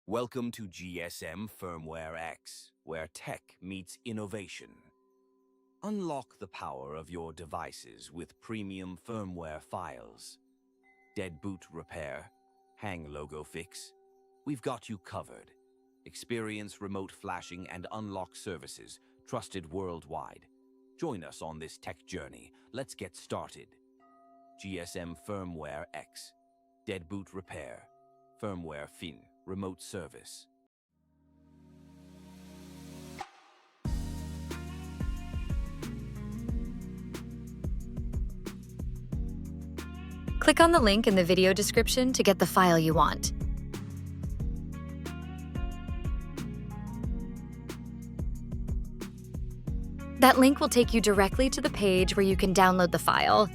Welcome to GSM Firmware X, where tech meets innovation. Unlock the power of your devices with premium firmware files. Dead boot repair, hang logo fix. We've got you covered. Experience remote flashing and unlock services, trusted worldwide. Join us on this tech journey. Let's get started. GSM Firmware X, dead boot repair, firmware fin, remote service. Click on the link in the video description to get the file you want. That link will take you directly to the page where you can download the file.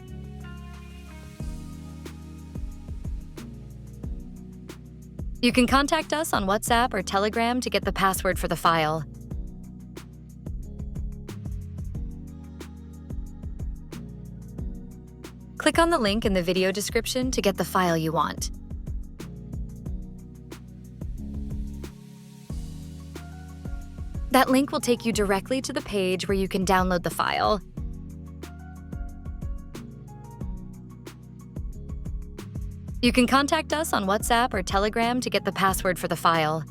You can contact us on WhatsApp or Telegram to get the password for the file. Click on the link in the video description to get the file you want. That link will take you directly to the page where you can download the file. You can contact us on WhatsApp or Telegram to get the password for the file.